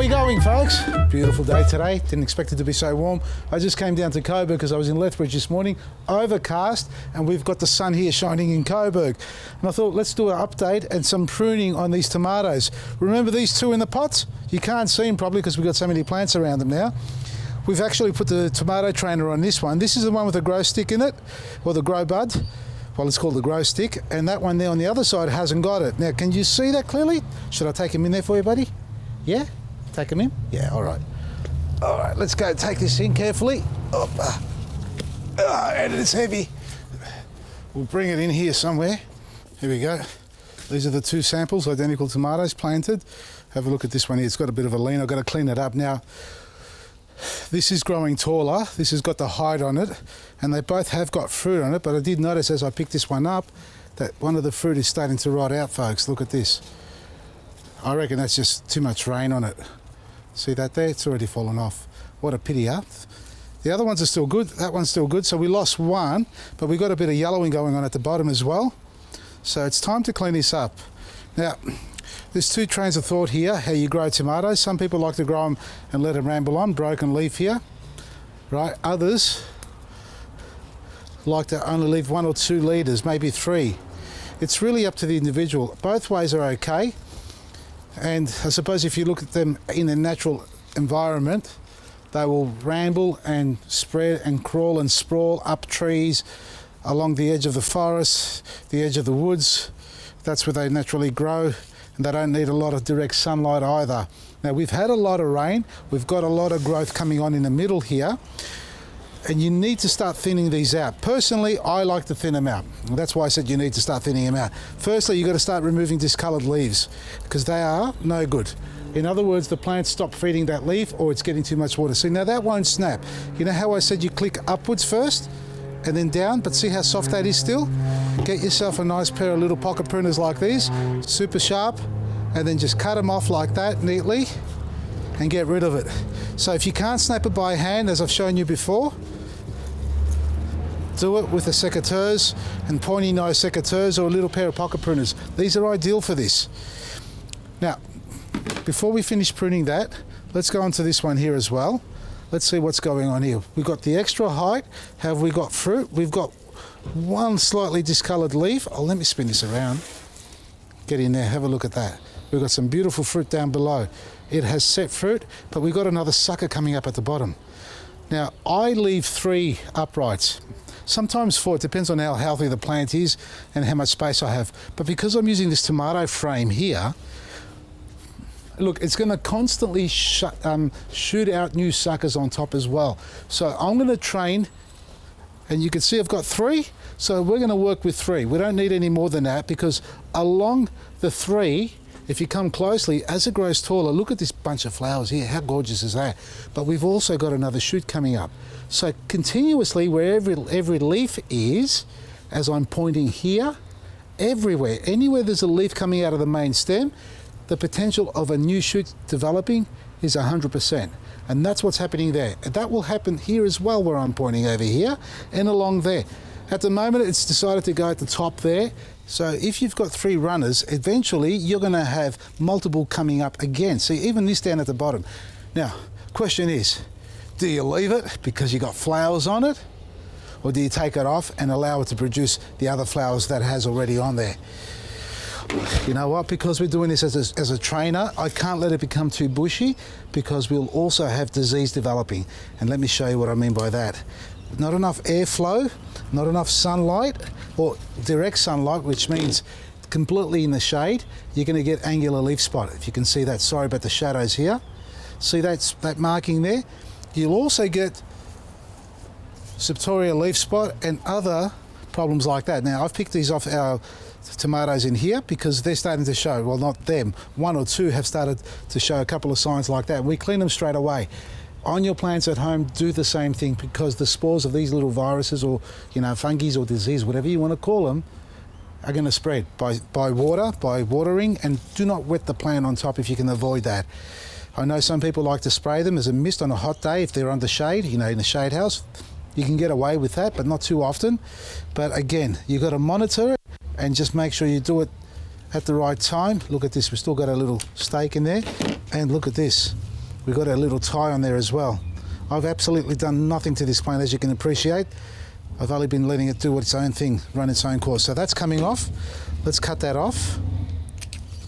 we going, folks? Beautiful day today. Didn't expect it to be so warm. I just came down to Coburg because I was in Lethbridge this morning, overcast, and we've got the sun here shining in Coburg. And I thought, let's do an update and some pruning on these tomatoes. Remember these two in the pots? You can't see them probably because we've got so many plants around them now. We've actually put the tomato trainer on this one. This is the one with the grow stick in it, or the grow bud. Well, it's called the grow stick, and that one there on the other side hasn't got it. Now, can you see that clearly? Should I take him in there for you, buddy? Yeah? Take him in? Yeah, all right. All right, let's go take this in carefully. And it's heavy. We'll bring it in here somewhere. Here we go. These are the two samples, identical tomatoes planted. Have a look at this one here. It's got a bit of a lean. I've got to clean it up now. This is growing taller. This has got the height on it, and they both have got fruit on it, but I did notice as I picked this one up that one of the fruit is starting to rot out, folks. Look at this. I reckon that's just too much rain on it. See that there? It's already fallen off. What a pity, huh? The other ones are still good. That one's still good. So we lost one, but we got a bit of yellowing going on at the bottom as well. So it's time to clean this up. Now, there's two trains of thought here, how you grow tomatoes. Some people like to grow them and let them ramble on, broken leaf here, right? Others like to only leave 1 or 2 litres, maybe 3. It's really up to the individual. Both ways are okay. And I suppose if you look at them in a natural environment, they will ramble and spread and crawl and sprawl up trees, along the edge of the forest, the edge of the woods. That's where they naturally grow. And they don't need a lot of direct sunlight either. Now, we've had a lot of rain. We've got a lot of growth coming on in the middle here. And you need to start thinning these out. Personally, I like to thin them out. And that's why I said you need to start thinning them out. Firstly, you've got to start removing discoloured leaves because they are no good. In other words, the plant stopped feeding that leaf or it's getting too much water. See, now that won't snap. You know how I said you click upwards first and then down, but see how soft that is still? Get yourself a nice pair of little pocket pruners like these, super sharp, and then just cut them off like that neatly and get rid of it. So if you can't snap it by hand, as I've shown you before, do it with a secateurs and pointy nose secateurs or a little pair of pocket pruners. These are ideal for this. Now, before we finish pruning that, let's go on to this one here as well. Let's see what's going on here. We've got the extra height. Have we got fruit? We've got one slightly discoloured leaf. Oh, let me spin this around. Get in there, have a look at that. We've got some beautiful fruit down below. It has set fruit, but we've got another sucker coming up at the bottom. Now, I leave 3 uprights. Sometimes 4, it depends on how healthy the plant is and how much space I have. But because I'm using this tomato frame here, look, it's going to constantly shoot out new suckers on top as well. So I'm going to train, and you can see I've got 3, so we're going to work with 3. We don't need any more than that because along the 3, if you come closely, as it grows taller, look at this bunch of flowers here. How gorgeous is that? But we've also got another shoot coming up. So continuously, where every leaf is, as I'm pointing here, everywhere, anywhere there's a leaf coming out of the main stem, the potential of a new shoot developing is 100%. And that's what's happening there. And that will happen here as well, where I'm pointing over here and along there. At the moment, it's decided to go at the top there. So if you've got 3 runners, eventually you're going to have multiple coming up again. See, even this down at the bottom. Now, question is, do you leave it because you got flowers on it? Or do you take it off and allow it to produce the other flowers that it has already on there? You know what, because we're doing this as a trainer, I can't let it become too bushy because we'll also have disease developing. And let me show you what I mean by that. Not enough airflow, not enough sunlight, or direct sunlight, which means completely in the shade, you're going to get angular leaf spot. If you can see that, sorry about the shadows here. See that marking there? You'll also get septoria leaf spot and other problems like that. Now, I've picked these off our tomatoes in here because they're starting to show, well, not them, 1 or 2 have started to show a couple of signs like that. We clean them straight away. On your plants at home, do the same thing because the spores of these little viruses or, fungi or disease, whatever you want to call them, are going to spread by watering, and do not wet the plant on top if you can avoid that. I know some people like to spray them as a mist on a hot day if they're under shade, in a shade house. You can get away with that, but not too often. But again, you've got to monitor it and just make sure you do it at the right time. Look at this, we've still got a little stake in there. And look at this. We've got a little tie on there as well. I've absolutely done nothing to this plant, as you can appreciate. I've only been letting it do its own thing, run its own course. So that's coming off. Let's cut that off,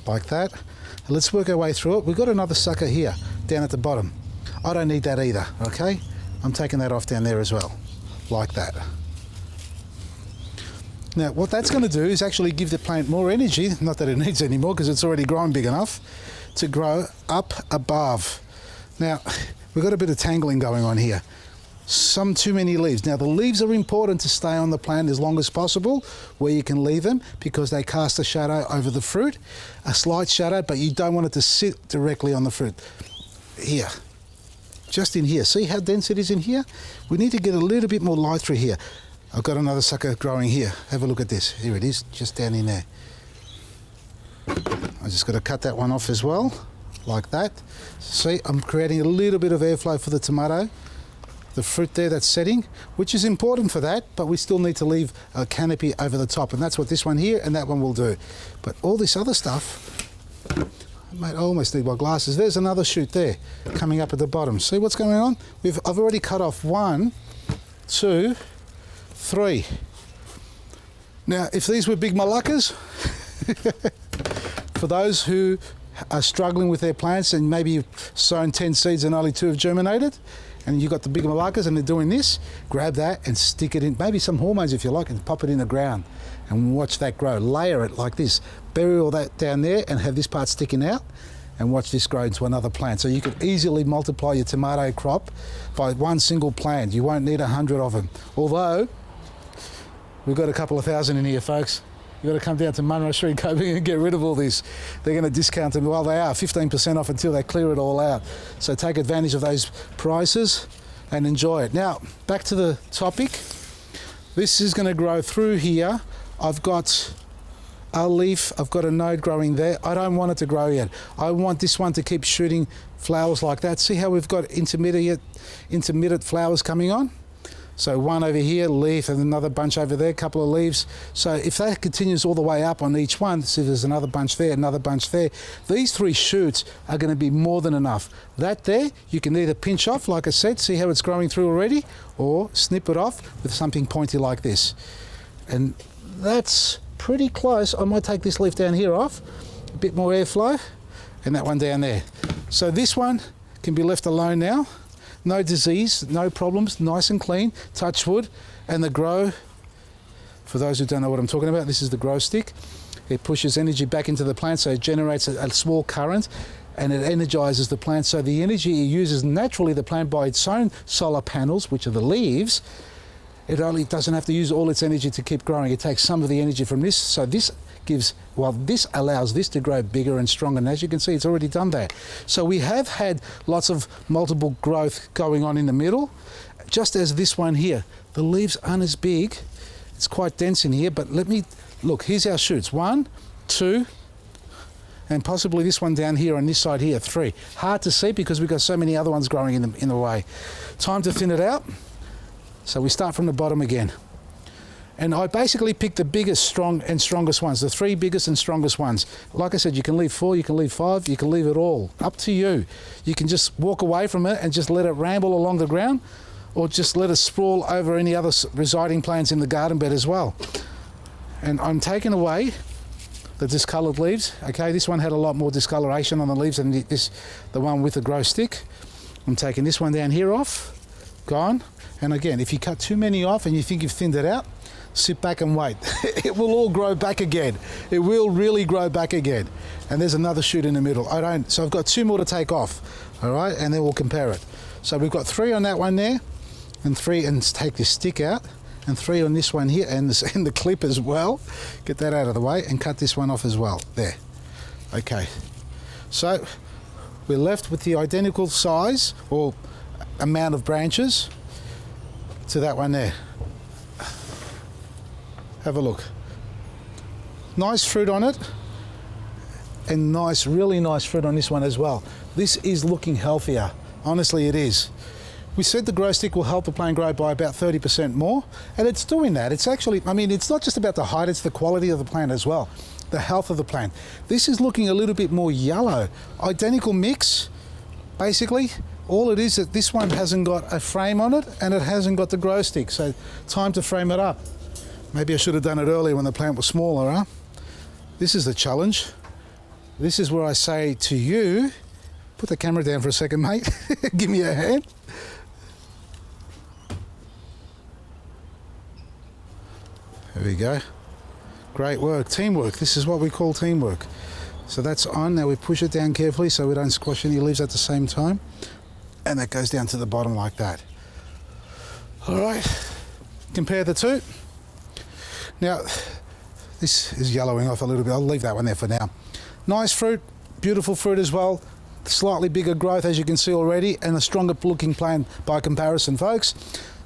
like that. And let's work our way through it. We've got another sucker here, down at the bottom. I don't need that either, okay? I'm taking that off down there as well, like that. Now, what that's going to do is actually give the plant more energy, not that it needs any more because it's already grown big enough, to grow up above. Now, we've got a bit of tangling going on here. Some too many leaves. Now, the leaves are important to stay on the plant as long as possible, where you can leave them, because they cast a shadow over the fruit, a slight shadow, but you don't want it to sit directly on the fruit. Here, just in here. See how dense it is in here? We need to get a little bit more light through here. I've got another sucker growing here. Have a look at this. Here it is, just down in there. I just got to cut that one off as well, like that. See, I'm creating a little bit of airflow for the tomato, the fruit there that's setting, which is important for that, but we still need to leave a canopy over the top, and that's what this one here and that one will do. But all this other stuff, mate, I almost need my glasses. There's another shoot there coming up at the bottom. See what's going on? I've already cut off 1, 2, 3. Now, if these were big moluccas, for those who are struggling with their plants and maybe you've sown 10 seeds and only 2 have germinated, and you've got the big moluccas and they're doing this, grab that and stick it in, maybe some hormones if you like, and pop it in the ground and watch that grow. Layer it like this, bury all that down there and have this part sticking out, and watch this grow into another plant. So you could easily multiply your tomato crop by one single plant. You won't need 100 of them. Although, we've got a couple of thousand in here, folks. You've got to come down to Munro Street, Coburg, and get rid of all this. They're going to discount them. Well, they are 15% off until they clear it all out. So take advantage of those prices and enjoy it. Now, back to the topic. This is going to grow through here. I've got a leaf, I've got a node growing there. I don't want it to grow yet. I want this one to keep shooting flowers like that. See how we've got intermittent flowers coming on? So one over here, leaf, and another bunch over there, couple of leaves. So if that continues all the way up on each one, see there's another bunch there, another bunch there. These 3 shoots are going to be more than enough. That there, you can either pinch off, like I said, see how it's growing through already, or snip it off with something pointy like this. And that's pretty close. I might take this leaf down here off, a bit more airflow, and that one down there. So this one can be left alone now. No disease, no problems, nice and clean, touch wood. And the grow, for those who don't know what I'm talking about, this is the grow stick. It pushes energy back into the plant, so it generates a small current and it energizes the plant. So the energy it uses naturally, the plant by its own solar panels, which are the leaves, it only doesn't have to use all its energy to keep growing. It takes some of the energy from this. So this this allows this to grow bigger and stronger. And as you can see, it's already done that. So we have had lots of multiple growth going on in the middle, just as this one here. The leaves aren't as big. It's quite dense in here, but let me, look, here's our shoots. 1, 2, and possibly this one down here on this side here, 3. Hard to see because we've got so many other ones growing in the way. Time to thin it out. So we start from the bottom again. And I basically picked the biggest, strongest ones, the 3 biggest and strongest ones. Like I said, you can leave 4, you can leave 5, you can leave it all. Up to you. You can just walk away from it and just let it ramble along the ground, or just let it sprawl over any other residing plants in the garden bed as well. And I'm taking away the discoloured leaves. Okay, this one had a lot more discoloration on the leaves than the one with the grow stick. I'm taking this one down here off, gone. And again, if you cut too many off and you think you've thinned it out, sit back and wait. It will all grow back again. It will really grow back again. And there's another shoot in the middle. So I've got 2 more to take off, all right? And then we'll compare it. So we've got 3 on that one there, and 3, and take this stick out, and 3 on this one here, and the clip as well. Get that out of the way, and cut this one off as well. There. Okay. So we're left with the identical size, or amount of branches, to that one there. Have a look. Nice fruit on it, and nice, really nice fruit on this one as well. This is looking healthier. Honestly, it is. We said the grow stick will help the plant grow by about 30% more, and it's doing that. It's actually, I mean, it's not just about the height, it's the quality of the plant as well, the health of the plant. This is looking a little bit more yellow. Identical mix, Basically, all it is that this one hasn't got a frame on it and it hasn't got the grow stick, so time to frame it up. Maybe I should have done it earlier when the plant was smaller, huh? This is the challenge. This is where I say to you, put the camera down for a second, mate. Give me a hand. There we go. Great work, teamwork. This is what we call teamwork. So that's on. Now we push it down carefully so we don't squash any leaves at the same time. And that goes down to the bottom like that. All right, compare the two. Now, this is yellowing off a little bit. I'll leave that one there for now. Nice fruit, beautiful fruit as well. Slightly bigger growth, as you can see already, and a stronger looking plant by comparison, folks.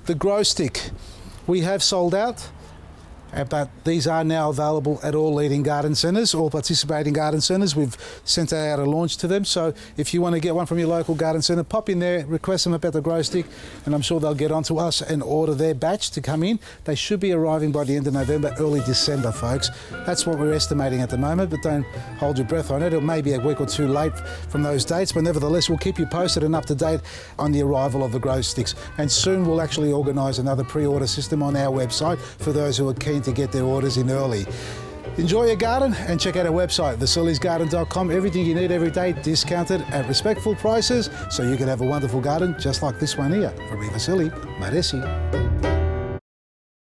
The grow stick, we have sold out. But these are now available at all leading garden centres, all participating garden centres. We've sent out a launch to them, so if you want to get one from your local garden centre, pop in there, request them about the grow stick, and I'm sure they'll get onto us and order their batch to come in. They should be arriving by the end of November, early December, folks. That's what we're estimating at the moment, but don't hold your breath on it. It may be a week or two late from those dates, but nevertheless, we'll keep you posted and up to date on the arrival of the grow sticks. And soon we'll actually organise another pre-order system on our website for those who are keen to get their orders in early. Enjoy your garden and check out our website, vasilisgarden.com. Everything you need every day discounted at respectful prices so you can have a wonderful garden just like this one here. From me, Vasily, Maresi.